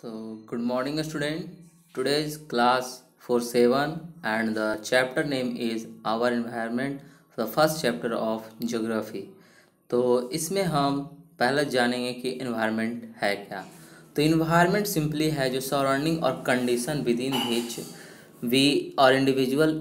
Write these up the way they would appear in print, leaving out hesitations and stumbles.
Good morning, student. Today's class for 7 and the chapter name is Our Environment, the first chapter of Geography. तो इसमें हम पहले जानेंगे कि environment है क्या। तो environment simply है जो surrounding और condition within which we or individual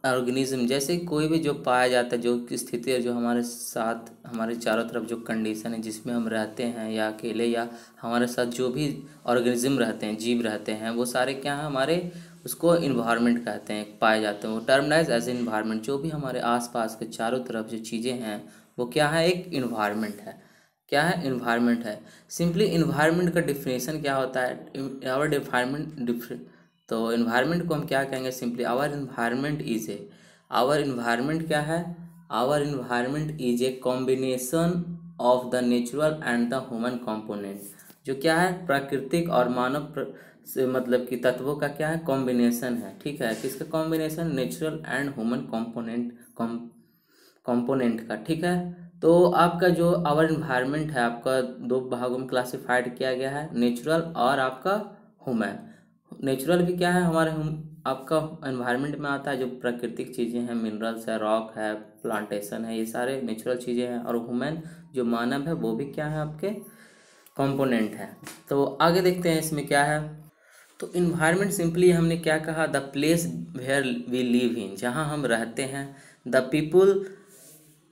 organism जैसे कोई भी जो पाया जाता है जो की स्थिति है जो हमारे साथ हमारे चारों तरफ जो कंडीशन है जिसमें हम रहते हैं या अकेले या हमारे साथ जो भी ऑर्गेनिज्म रहते हैं जीव रहते हैं वो सारे क्या हैं हमारे उसको इन्वायरमेंट कहते हैं पाए जाते हैं वो टर्मनाइज एज इन्वायरमेंट जो भी हमारे आसपास के चारों तरफ जो चीज़ें हैं वो क्या है एक इन्वायरमेंट है। क्या है इन्वायरमेंट है। सिंपली इन्वायरमेंट का डिफिनेशन क्या होता है आवर डिफाइनमेंट तो इन्वायरमेंट को हम क्या कहेंगे simply our environment is a our environment क्या है our environment is a combination of the natural and the human component जो क्या है प्राकृतिक और मानव से मतलब कि तत्वों का क्या है कॉम्बिनेशन है। ठीक है किसका combination natural and human component का। ठीक है तो आपका जो आवर इन्वायरमेंट है आपका दो भागों में क्लासिफाइड किया गया है नेचुरल और आपका ह्यूमन। नेचुरल भी क्या है हमारे आपका एनवायरनमेंट में आता है जो प्राकृतिक चीज़ें हैं मिनरल्स है रॉक है प्लांटेशन है ये सारे नेचुरल चीज़ें हैं और ह्यूमन जो मानव है वो भी क्या है आपके कंपोनेंट है। तो आगे देखते हैं इसमें क्या है। तो इन्वायरमेंट सिंपली हमने क्या कहा the place where we live in जहाँ हम रहते हैं the people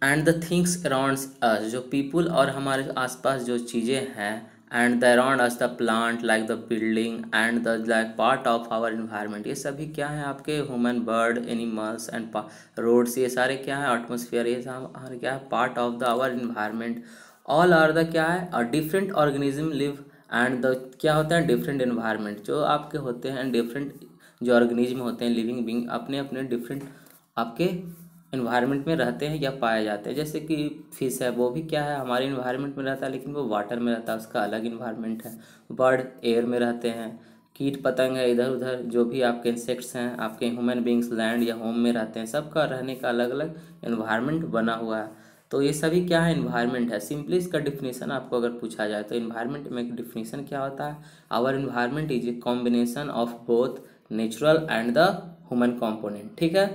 and the things around us जो पीपुल और हमारे आसपास जो चीज़ें हैं and the around us the plant like the building and the like part of our environment ये सभी क्या है आपके human bird animals and roads ये सारे क्या है एटमोसफियर ये हमारे क्या है part of the our environment all are the क्या है और different organism live and the क्या होता है डिफरेंट इन्वायरमेंट जो आपके होते हैं डिफरेंट जो ऑर्गेनिज्म होते हैं लिविंग बींग अपने अपने डिफरेंट आपके इन्वायरमेंट में रहते हैं या पाए जाते हैं। जैसे कि फिश है वो भी क्या है हमारे इन्वायरमेंट में रहता है लेकिन वो वाटर में रहता है उसका अलग इन्वायरमेंट है। बर्ड एयर में रहते हैं कीट पतंग है इधर उधर जो भी आपके इंसेक्ट्स हैं आपके ह्यूमन बींग्स लैंड या होम में रहते हैं सबका रहने का अलग अलग इन्वायरमेंट बना हुआ है। तो ये सभी क्या है इन्वायरमेंट है। सिंपली इसका डिफिनेशन आपको अगर पूछा जाए तो इन्वायरमेंट में एक डिफिनेशन क्या होता है our environment is a combination of both natural and the human component. ठीक है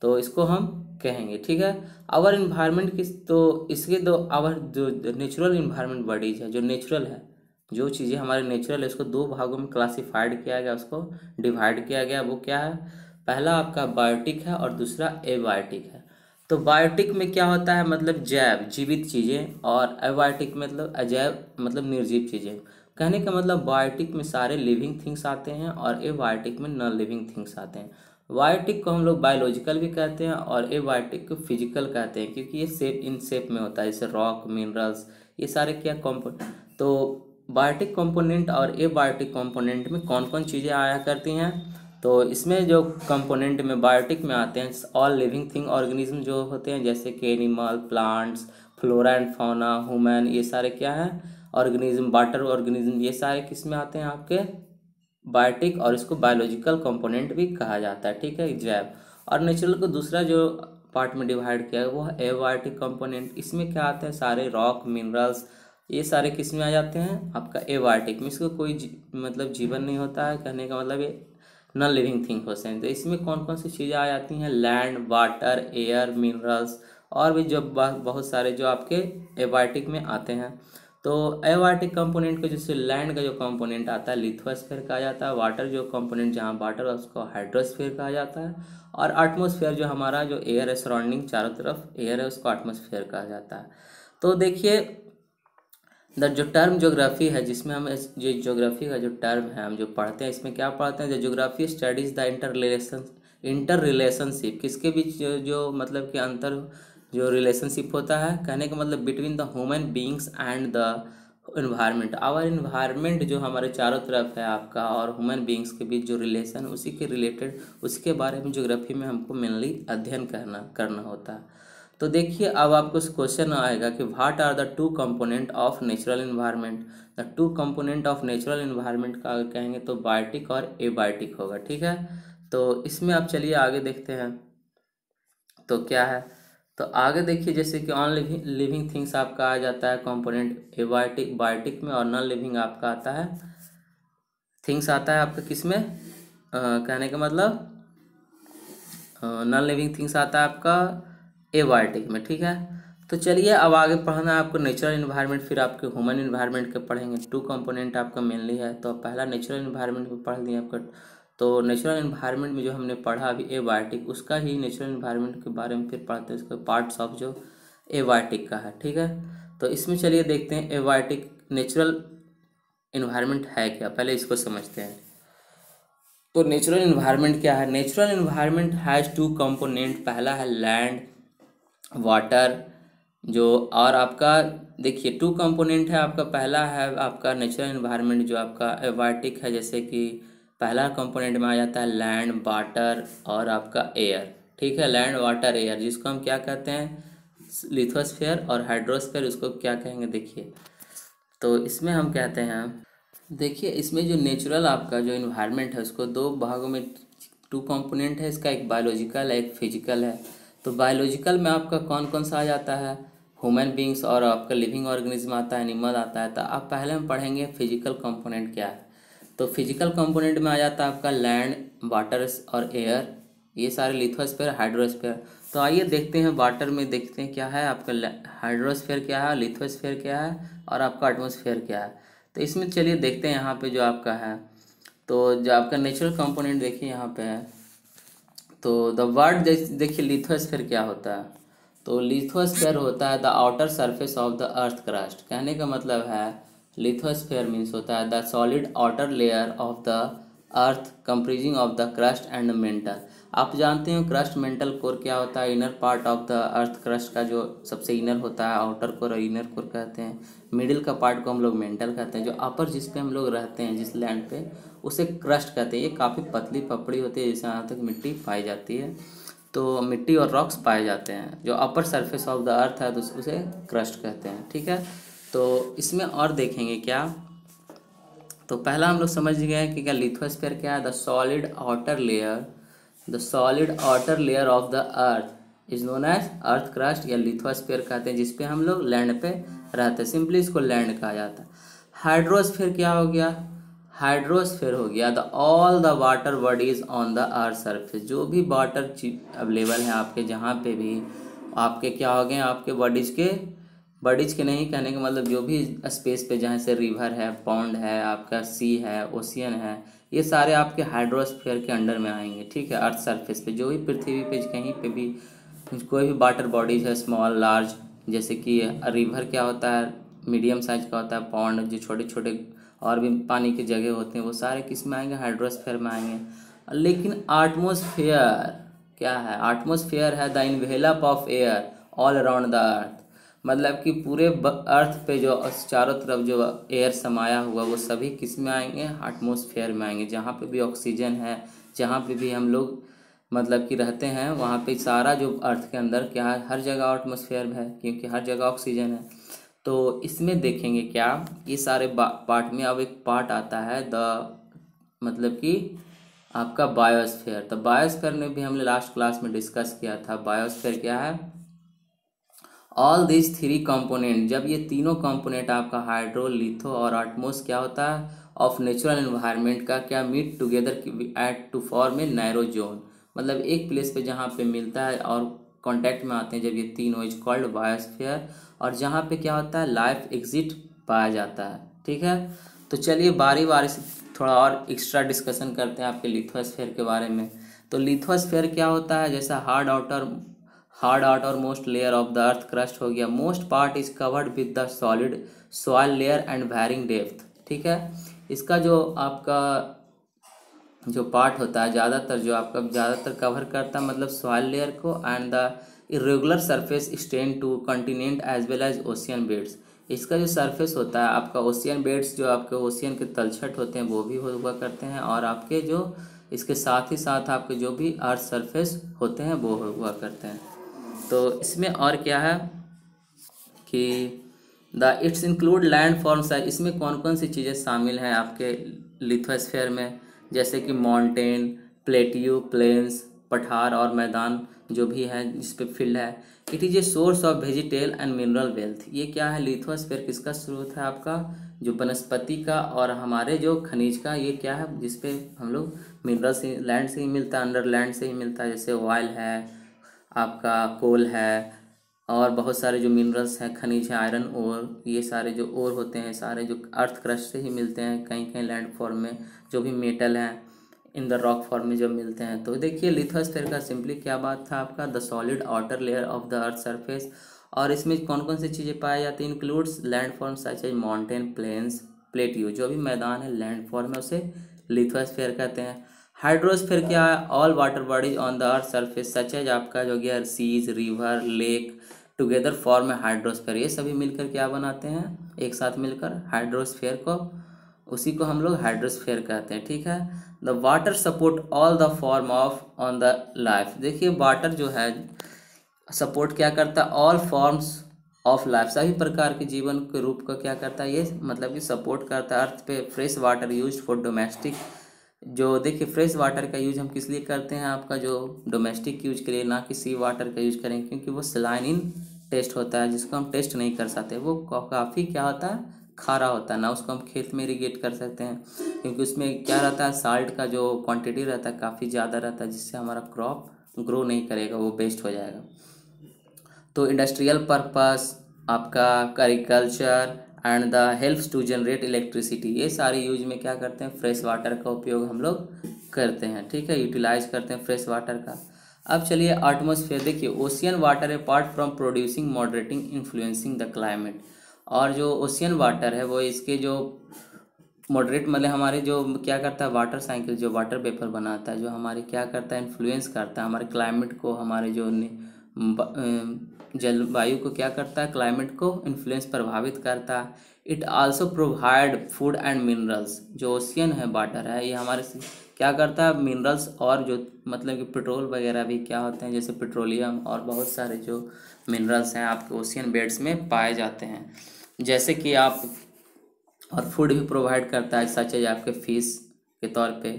तो इसको हम कहेंगे। ठीक है आवर इन्वायरमेंट किस तो इसके दो आवर जो नेचुरल इन्वायरमेंट बॉडीज है जो नेचुरल है जो चीज़ें हमारे नेचुरल है उसको दो भागों में क्लासिफाइड किया गया उसको डिवाइड किया गया वो क्या है पहला आपका बायोटिक है और दूसरा एबायोटिक है। तो बायोटिक में क्या होता है मतलब जैव जीवित चीज़ें और एबायोटिक मतलब अजैव मतलब निर्जीव चीज़ें। कहने का मतलब बायोटिक में सारे लिविंग थिंग्स आते हैं और एबायोटिक में नॉन लिविंग थिंग्स आते हैं। बायोटिक को हम लोग बायोलॉजिकल भी कहते हैं और एबायोटिक को फिजिकल कहते हैं क्योंकि ये शेप इन शेप में होता है जैसे रॉक मिनरल्स ये सारे क्या कंपोनेंट। तो बायोटिक कंपोनेंट और एबायोटिक कंपोनेंट में कौन कौन चीज़ें आया करती हैं तो इसमें जो कंपोनेंट में बायोटिक में आते हैं ऑल लिविंग थिंग ऑर्गेनिज्म जो होते हैं जैसे कि animal plants flora and fauna human ये सारे क्या है ऑर्गेनिज्म वाटर ऑर्गेनिज्म ये सारे किस में आते हैं आपके बायोटिक और इसको बायोलॉजिकल कंपोनेंट भी कहा जाता है। ठीक है जैव और नेचुरल को दूसरा जो पार्ट में डिवाइड किया है वो है एबायोटिक कंपोनेंट इसमें क्या आते हैं सारे रॉक मिनरल्स ये सारे किस में आ जाते हैं आपका एबायोटिक में इसको कोई मतलब जीवन नहीं होता है। कहने का मतलब ये नॉन लिविंग थिंग होते हैं। तो इसमें कौन कौन सी चीज़ें आ जाती हैं लैंड वाटर एयर मिनरल्स और भी जो बहुत सारे जो आपके एबायोटिक में आते हैं। तो एबायोटिक कंपोनेंट को जैसे लैंड का जो कंपोनेंट आता है लिथोस्फीयर कहा जाता है वाटर जो कंपोनेंट जहाँ वाटर है उसको हाइड्रोस्फीयर कहा जाता है और एटमॉस्फेयर जो हमारा जो एयर है सराउंडिंग चारों तरफ एयर है उसको एटमॉस्फेयर कहा जाता है। तो देखिए जो टर्म ज्योग्राफी है जिसमें हम जो ज्योग्राफी का जो टर्म है हम जो पढ़ते हैं इसमें क्या पढ़ते हैं geography studies the inter relationship किसके बीच जो मतलब कि अंतर जो रिलेशनशिप होता है। कहने का मतलब between the human beings and the environment our environment जो हमारे चारों तरफ है आपका और ह्यूमन बींग्स के बीच जो रिलेशन उसी के रिलेटेड उसके बारे में ज्योग्राफी में हमको मेनली अध्ययन करना होता है। तो देखिए अब आपको क्वेश्चन आएगा कि what are the two component of natural environment. The two component of natural environment का अगर कहेंगे तो बायोटिक और एबायोटिक होगा। ठीक है तो इसमें आप चलिए आगे देखते हैं तो क्या है। तो आगे देखिए जैसे कि ऑन लिविंग थिंग्स आपका आ जाता है कंपोनेंट एबायोटिक बायोटिक में और नॉन लिविंग आपका आता है थिंग्स आता है आपका किस में, कहने का मतलब नॉन लिविंग थिंग्स आता है आपका एबायोटिक में, ठीक है। तो चलिए अब आगे पढ़ना है आपको नेचुरल इन्वायरमेंट, फिर आपके ह्यूमन इन्वायरमेंट के पढ़ेंगे। 2 कंपोनेंट आपका मेनली है, तो पहला नेचुरल इन्वायरमेंट में पढ़ लिया आपका। तो नेचुरल इन्वायरमेंट में जो हमने पढ़ा अभी एबायोटिक, उसका ही नेचुरल इन्वायरमेंट के बारे में फिर पढ़ते हैं, इसके पार्ट्स ऑफ जो एबायोटिक का है, ठीक है। तो इसमें चलिए देखते हैं एबायोटिक नेचुरल इन्वायरमेंट है क्या, पहले इसको समझते हैं। तो नेचुरल इन्वायरमेंट क्या है? नेचुरल इन्वायरमेंट हैज़ 2 कंपोनेंट, पहला है लैंड वाटर जो, और आपका देखिए 2 कंपोनेंट है आपका। पहला है आपका नेचुरल इन्वायरमेंट जो आपका एबायोटिक है, जैसे कि पहला कंपोनेंट में आ जाता है लैंड वाटर और आपका एयर, ठीक है। लैंड वाटर एयर जिसको हम क्या कहते हैं, लिथोस्फीयर और हाइड्रोस्फीयर, उसको क्या कहेंगे देखिए। तो इसमें हम कहते हैं, देखिए इसमें जो नेचुरल आपका जो इन्वायरमेंट है उसको 2 भागों में, 2 कंपोनेंट है इसका, एक बायोलॉजिकल है एक फिजिकल है। तो बायोलॉजिकल में आपका कौन कौन सा आ जाता है, ह्यूमन बींग्स और आपका लिविंग ऑर्गेनिज्म आता है, एनिमल आता है। तो आप पहले हम पढ़ेंगे फिजिकल कंपोनेंट क्या है। तो फिजिकल कंपोनेंट में आ जाता है आपका लैंड वाटर और एयर, ये सारे लिथोस्फीयर हाइड्रोस्फीयर। तो आइए देखते हैं वाटर में, देखते हैं क्या है आपका हाइड्रोस्फीयर क्या है, लिथोस्फीयर क्या है और आपका एटमॉस्फेयर क्या है। तो इसमें चलिए देखते हैं यहाँ पे जो आपका है, तो जो आपका नेचुरल कंपोनेंट देखिए यहाँ पे है। तो द वर्ड देखिए लिथोस्फीयर क्या होता है। तो लिथोस्फीयर होता है the outer surface of the earth crust, कहने का मतलब है लिथोस्फीयर मीन्स होता है the solid outer layer of the earth comprising of the crust and mantle. आप जानते हो क्रस्ट मेंटल कोर क्या होता है, inner part of the earth crust का जो सबसे इनर होता है आउटर कोर और इनर कोर कहते हैं। मिडिल का पार्ट को हम लोग मेंटल कहते हैं। जो अपर जिस पे हम लोग रहते हैं जिस लैंड पे, उसे क्रस्ट कहते हैं। ये काफ़ी पतली पपड़ी होती है जिससे यहाँ तक मिट्टी पाई जाती है, तो मिट्टी और रॉक्स पाए जाते हैं। जो अपर सरफेस ऑफ द अर्थ है तो उसे क्रस्ट कहते हैं, ठीक है। तो इसमें और देखेंगे क्या, तो पहला हम लोग समझ गए कि क्या लिथोस्फीयर क्या है, the solid outer layer, the solid outer layer of the earth is known as earth crust या लिथोस्फीयर कहते हैं, जिसपे हम लोग लैंड पे रहते हैं, सिंपली इसको लैंड कहा जाता है। हाइड्रोस्फीयर क्या हो गया, हाइड्रोस्फीयर हो गया the all the water bodies on the earth surface, जो भी वाटर अवेलेबल है आपके जहाँ पे भी, आपके क्या हो गए आपके बॉडीज के नहीं कहने का मतलब जो भी स्पेस पे जहाँ से रिवर है, पॉन्ड है, आपका सी है, ओशियन है, ये सारे आपके हाइड्रोस्फीयर के अंडर में आएंगे, ठीक है। अर्थ सरफेस पे जो भी पृथ्वी पे कहीं पे भी कोई भी वाटर बॉडीज है, स्मॉल लार्ज, जैसे कि रिवर क्या होता है मीडियम साइज का होता है, पॉन्ड जो छोटे छोटे और भी पानी की जगह होते हैं, वो सारे किस में आएंगे, हाइड्रोस्फीयर में आएंगे। लेकिन एटमॉस्फेयर क्या है, एटमॉस्फेयर है the envelope of air all around the अर्थ, मतलब कि पूरे अर्थ पे जो चारों तरफ जो एयर समाया हुआ वो सभी किस में आएंगे, एटमॉस्फेयर में आएंगे। जहाँ पे भी ऑक्सीजन है, जहाँ पे भी हम लोग मतलब कि रहते हैं, वहाँ पे सारा जो अर्थ के अंदर क्या है, हर जगह एटमॉस्फेयर है क्योंकि हर जगह ऑक्सीजन है। तो इसमें देखेंगे क्या, ये सारे पार्ट में अब एक पार्ट आता है द, मतलब कि आपका बायोस्फीयर। तो बायोस्फीयर में भी हमने लास्ट क्लास में डिस्कस किया था। बायोस्फीयर क्या है, ऑल दिस 3 कंपोनेंट, जब ये तीनों कंपोनेंट आपका हाइड्रो लिथो और एटमॉस क्या होता है ऑफ नेचुरल एनवायरनमेंट का क्या meet together at to form a narrow zone, मतलब एक प्लेस पे जहाँ पे मिलता है और कांटेक्ट में आते हैं जब ये तीनों, इज कॉल्ड बायोस्फीयर, और जहाँ पे क्या होता है लाइफ एग्जिट पाया जाता है, ठीक है। तो चलिए बारी बारी से थोड़ा और एक्स्ट्रा डिस्कशन करते हैं आपके लिथोस्फीयर के बारे में। तो लिथोस्फीयर क्या होता है, जैसा hard outer most layer of the earth crust हो गया, most part is covered with the solid soil layer and varying depth, ठीक है। इसका जो आपका जो पार्ट होता है ज़्यादातर जो आपका ज़्यादातर कवर करता है मतलब सॉइल लेयर को, and the irregular surface extend to continent as well as ocean beds. इसका जो सरफेस होता है आपका ओशियन बेड्स, जो आपके ओशियन के तलछट होते हैं वो भी हुआ करते हैं, और आपके जो इसके साथ ही साथ आपके जो भी अर्थ सरफेस होते हैं वो हुआ करते हैं। तो इसमें और क्या है कि the it's include land forms है, इसमें कौन कौन सी चीज़ें शामिल हैं आपके लिथोस्फीयर में, जैसे कि माउंटेन, प्लेट्यू, प्लेन्स, पठार और मैदान जो भी है जिस पे फील्ड है। It is a source of vegetable and mineral wealth, ये क्या है लिथोस्फीयर किसका स्रोत है आपका, जो वनस्पति का और हमारे जो खनिज का, ये क्या है जिसपे हम लोग मिनरल से लैंड से ही मिलता है, अंडर लैंड से ही मिलता है, जैसे ऑयल है, आपका कोल है, और बहुत सारे जो मिनरल्स हैं, खनिज हैं, आयरन ओर, ये सारे जो ओर होते हैं सारे जो अर्थ क्रस्ट से ही मिलते हैं, कहीं कहीं लैंड फॉर्म में जो भी मेटल हैं इन द रॉक फॉर्म में जब मिलते हैं। तो देखिए लिथोस्फीयर का सिंपली क्या बात था आपका, the solid outer layer of the earth surface. और इसमें कौन कौन सी चीज़ें पाई जाती हैं, includes land form such as mountain, plains, plateau, जो भी मैदान है लैंड फॉर्म है उसे लिथोस्फीयर कहते हैं। हाइड्रोस्फीयर क्या है, all water bodies on the earth surface such as आपका जो गया seas, river, lake together form है हाइड्रोस्फीयर। ये सभी मिलकर क्या बनाते हैं, एक साथ मिलकर हाइड्रोस्फीयर को, उसी को हम लोग हाइड्रोस्फीयर कहते हैं। ठीक है। The water support all the form of on the life. देखिए वाटर जो है सपोर्ट क्या करता है, ऑल फॉर्म्स ऑफ लाइफ, सभी प्रकार के जीवन के रूप को क्या करता है, ये मतलब कि सपोर्ट करता है अर्थ पे। Fresh water use for domestic, जो देखिए फ्रेश वाटर का यूज हम किस लिए करते हैं, आपका जो डोमेस्टिक यूज के लिए, ना कि सी वाटर का यूज करें, क्योंकि वो सलाइन टेस्ट होता है जिसको हम टेस्ट नहीं कर सकते, वो काफ़ी क्या होता है, खारा होता है ना, उसको हम खेत में इरीगेट कर सकते हैं, क्योंकि उसमें क्या रहता है, साल्ट का जो क्वांटिटी रहता है काफ़ी ज़्यादा रहता है, जिससे हमारा क्रॉप ग्रो नहीं करेगा, वो वेस्ट हो जाएगा। तो इंडस्ट्रियल पर्पस, आपका agriculture and the helps to generate electricity, ये सारे यूज में क्या करते हैं, फ्रेश वाटर का उपयोग हम लोग करते हैं। ठीक है, यूटिलाइज करते हैं फ्रेश वाटर का। अब चलिए एटमॉस्फेयर, देखिए ocean water apart from producing moderating influencing the climate, और जो ओशियन वाटर है वो इसके जो मॉडरेट मतलब हमारे जो क्या करता है, वाटर साइकिल जो वाटर वेपर बनाता है, जो हमारे क्या करता है, इन्फ्लुएंस करता है हमारे क्लाइमेट को, हमारे जो जलवायु को क्या करता है, क्लाइमेट को इन्फ्लुएंस प्रभावित करता है। It also provide food and minerals, जो ओशियन है वाटर है ये हमारे क्या करता है, मिनरल्स और जो मतलब कि पेट्रोल वगैरह भी क्या होते हैं, जैसे पेट्रोलियम और बहुत सारे जो मिनरल्स हैं आपके ओशियन बेड्स में पाए जाते हैं, जैसे कि आप, और फूड भी प्रोवाइड करता है सच एज आपके फिश के तौर पे,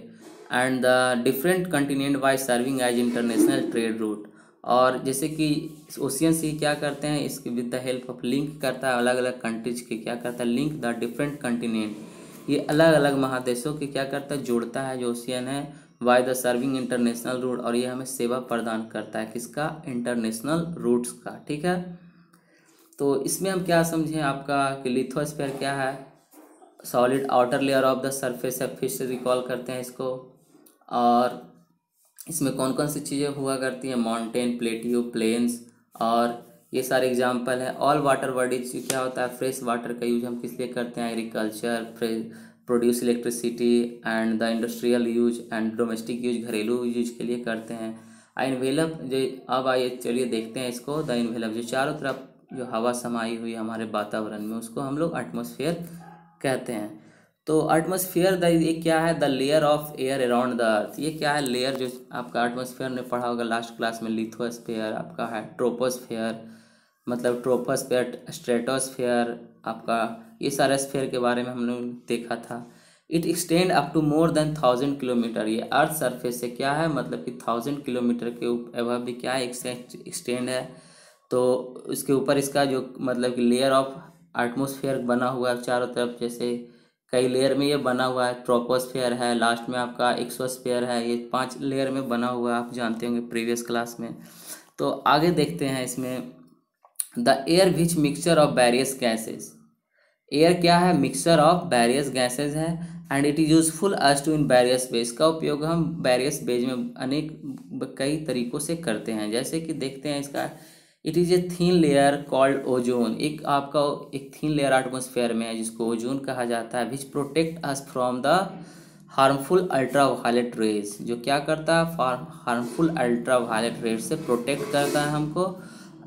and the different continent by serving as international trade route, और जैसे कि ओशियन सी क्या करते हैं, इसके with the help of link करता है अलग अलग कंट्रीज के, क्या करता है, लिंक द डिफरेंट कंटिनेंट, ये अलग अलग महादेशों के क्या करता है, जोड़ता है जो ओशियन है, by the serving international route, और ये हमें सेवा प्रदान करता है किसका, इंटरनेशनल रूट्स का। ठीक है, तो इसमें हम क्या समझें आपका कि लिथोस्फीयर क्या है, solid outer layer of the surface है, फिर से रिकॉल करते हैं इसको, और इसमें कौन कौन सी चीज़ें हुआ करती हैं, माउंटेन, प्लेट्यू, प्लेन्स, और ये सारे एग्जांपल हैं। ऑल वाटर बॉडीज क्या होता है, फ्रेश वाटर का यूज हम किस लिए करते हैं, agriculture, produce electricity, and the industrial use and domestic use, घरेलू यूज के लिए करते हैं। इन्वेलप जो, अब आइए चलिए देखते हैं इसको, द इन्वेलप जो चारों तरफ जो हवा समाई हुई हमारे वातावरण में, उसको हम लोग एटमॉस्फेयर कहते हैं। तो एटमॉस्फेयर द ये क्या है, the layer of air around the अर्थ, ये क्या है, लेयर जो आपका एटमॉस्फेयर ने पढ़ा होगा लास्ट क्लास में, लिथोस्फेयर आपका है, ट्रोपोस्फेयर मतलब ट्रोपोस्फेयर, स्ट्रेटोस्फेयर आपका, ये सारे स्फेयर के बारे में हम लोग देखा था। It extend up to more than 1000 kilometre, ये अर्थ सरफेस से क्या है, मतलब कि 1000 किलोमीटर के अबव भी क्या है, एक्सटेंड है। तो इसके ऊपर इसका जो मतलब कि लेयर ऑफ एटमॉस्फेयर बना हुआ है चारों तरफ, जैसे कई लेयर में ये बना हुआ है, ट्रोपोस्फेयर है, लास्ट में आपका एक्सोस्फेयर है, ये 5 लेयर में बना हुआ है, आप जानते होंगे प्रीवियस क्लास में। तो आगे देखते हैं इसमें, the air which mixture of various gases, air क्या है, मिक्सचर ऑफ वेरियस गैसेज है, and it is useful as to in various ways, का उपयोग हम वेरियस वेज में अनेक कई तरीकों से करते हैं, जैसे कि देखते हैं इसका, it is a thin layer called ozone, एक आपका एक थीन लेयर एटमॉस्फेयर में है जिसको ओजोन कहा जाता है, which protect us from the harmful ultra violet rays, जो क्या करता है, हार्मफुल अल्ट्रा वायलेट रेज से प्रोटेक्ट करता है हमको,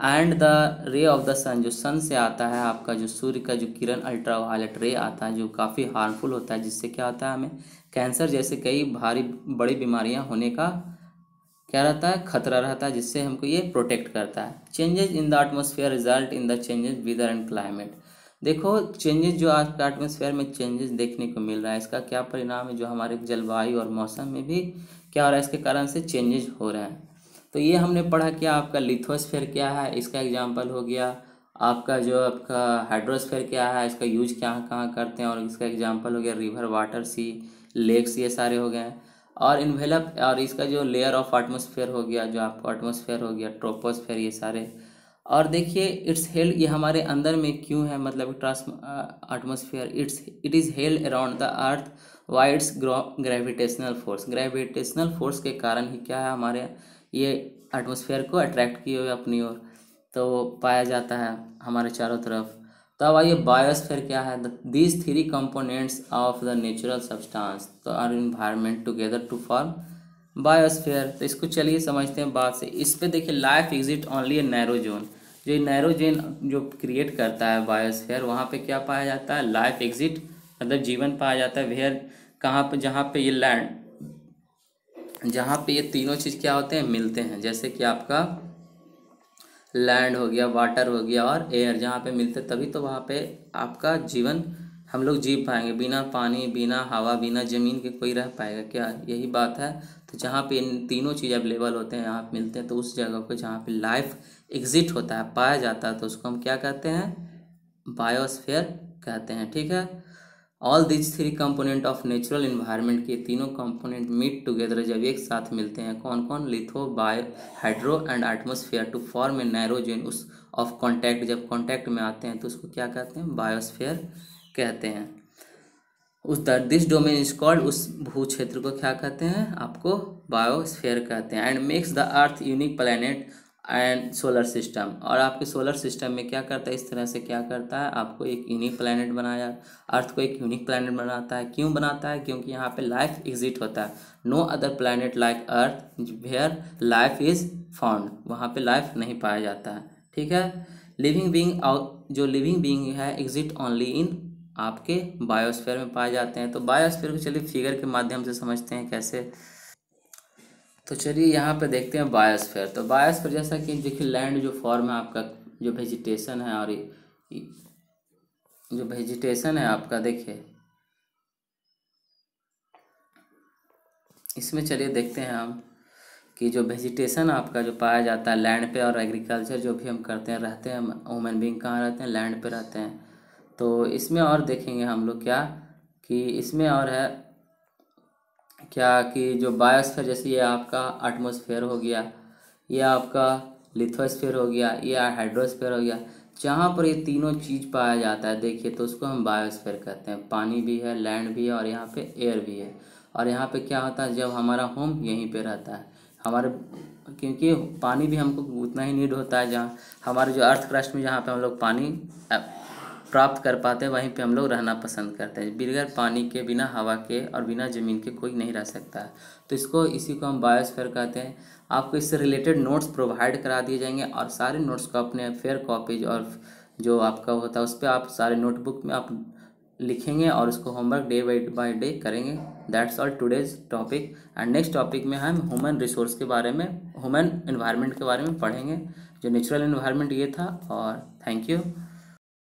and the ray of the sun, जो सन से आता है आपका जो सूर्य का जो किरण अल्ट्रा वायलेट रे आता है, जो काफ़ी हार्मफुल होता है, जिससे क्या होता है, हमें कैंसर जैसे कई भारी बड़ी बीमारियां होने का क्या रहता है, खतरा रहता है, जिससे हमको ये प्रोटेक्ट करता है। Changes in the atmosphere result in the changes weather and climate, देखो चेंजेस जो आज का एटमॉस्फेयर में चेंजेस देखने को मिल रहा है, इसका क्या परिणाम है, जो हमारे जलवायु और मौसम में भी क्या हो रहा है, इसके कारण से चेंजेस हो रहे हैं। तो ये हमने पढ़ा क्या आपका लिथोस्फेयर क्या है, इसका एग्जाम्पल हो गया आपका जो आपका हाइड्रोस्फीयर क्या है, इसका यूज क्या कहाँ करते हैं, और इसका एग्जांपल हो गया रिवर, वाटर, सी, लेक्स, ये सारे हो गए। और इन्वेलप, और इसका जो लेयर ऑफ एटमॉस्फेयर हो गया, जो आपका एटमॉस्फेयर हो गया, ट्रोपोस्फेयर, ये सारे। और देखिए इट्स हेल्ड, ये हमारे अंदर में क्यों है, मतलब trans atmosphere, it is held around the earth by its gravitational force. Gravitational force के कारण ही क्या है, हमारे ये एटमॉस्फेयर को अट्रैक्ट किए हुए अपनी ओर तो पाया जाता है हमारे चारों तरफ। तो अब आइए बायोस्फीयर क्या है। These three components of the natural substance तो are environment together to form biosphere. तो इसको चलिए समझते हैं बात से। इस पे देखिए लाइफ एग्जिट ओनली ए नैरो जोन, जो नैरो जोन जो क्रिएट करता है बायोस्फीयर, वहाँ पे क्या पाया जाता है, लाइफ एग्जिट, मतलब जीवन पाया जाता है। वेयर, कहाँ पे, जहाँ पे ये लैंड, जहाँ पे ये तीनों चीज़ क्या होते हैं, मिलते हैं। जैसे कि आपका लैंड हो गया, वाटर हो गया और एयर, जहाँ पे मिलते तभी तो वहाँ पे आपका जीवन हम लोग जी पाएंगे। बिना पानी, बिना हवा, बिना ज़मीन के कोई रह पाएगा क्या, यही बात है। तो जहाँ पे इन तीनों चीज़ अवेलेबल होते हैं, यहाँ पे मिलते हैं, तो उस जगह को जहाँ पे लाइफ एग्जिट होता है, पाया जाता है, तो उसको हम क्या कहते हैं, बायोस्फीयर कहते हैं। ठीक है। All these three component of natural environment के तीनों कंपोनेंट मीट टुगेदर, जब एक साथ मिलते हैं, कौन कौन, litho, bio, hydro and atmosphere, to form a narrow zone उस ऑफ कॉन्टैक्ट। जब कॉन्टैक्ट में आते हैं तो उसको क्या कहते हैं, बायोस्फीयर कहते हैं। उस दिस डोमेन इज कॉल्ड, उस भू क्षेत्र को क्या कहते हैं, आपको बायोस्फीयर कहते हैं। And makes the earth unique planet and solar system, और आपके सोलर सिस्टम में क्या करता है, इस तरह से क्या करता है, आपको एक यूनिक प्लैनेट बनाया, अर्थ को एक यूनिक प्लैनेट बनाता है। क्यों बनाता है, क्योंकि यहाँ पे लाइफ एग्जिट होता है। No other planet like earth where life is found, वहाँ पे लाइफ नहीं पाया जाता है। ठीक है। लिविंग बींग, जो लिविंग बींग है एग्जिट ओनली इन आपके बायोस्फीयर में पाए जाते हैं। तो बायोस्फीयर को चलिए फिगर के माध्यम से समझते हैं कैसे। तो चलिए यहाँ पे देखते हैं बायोस्फीयर। तो बायोस्फीयर जैसा कि देखिए लैंड जो फॉर्म है आपका, जो वेजिटेशन है, और जो वेजिटेशन है आपका, देखिए इसमें चलिए देखते हैं हम कि जो वेजिटेशन आपका जो पाया जाता है लैंड पे, और एग्रीकल्चर जो भी हम करते हैं, रहते हैं ह्यूमन बींग कहाँ रहते हैं, लैंड पे रहते हैं। तो इसमें और देखेंगे हम लोग क्या, कि इसमें और है क्या, कि जो बायोस्फीयर, जैसे ये आपका एटमॉस्फेयर हो गया, ये आपका लिथोस्फीयर हो गया, ये हाइड्रोस्फीयर हो गया, जहाँ पर ये तीनों चीज़ पाया जाता है, देखिए तो उसको हम बायोस्फीयर कहते हैं। पानी भी है, लैंड भी है, और यहाँ पे एयर भी है। और यहाँ पे क्या होता है, जब हमारा होम यहीं पे रहता है हमारे, क्योंकि पानी भी हमको उतना ही नीड होता है, जहाँ हमारे जो अर्थ क्रस्ट में, जहाँ पे हम लोग पानी प्राप्त कर पाते हैं, वहीं पे हम लोग रहना पसंद करते हैं। बगैर पानी के, बिना हवा के और बिना ज़मीन के कोई नहीं रह सकता है। तो इसी को हम बायोस्फीयर कहते हैं। आपको इससे रिलेटेड नोट्स प्रोवाइड करा दिए जाएंगे, और सारे नोट्स को अपने फेयर कॉपीज और जो आपका होता है उस पर आप सारे नोटबुक में आप लिखेंगे, और उसको होमवर्क डे बाय डे करेंगे। That's all today's topic. And next topic में हम ह्यूमन रिसोर्स के बारे में, ह्यूमन एनवायरनमेंट के बारे में पढ़ेंगे। जो नेचुरल एनवायरनमेंट ये था। और थैंक यू।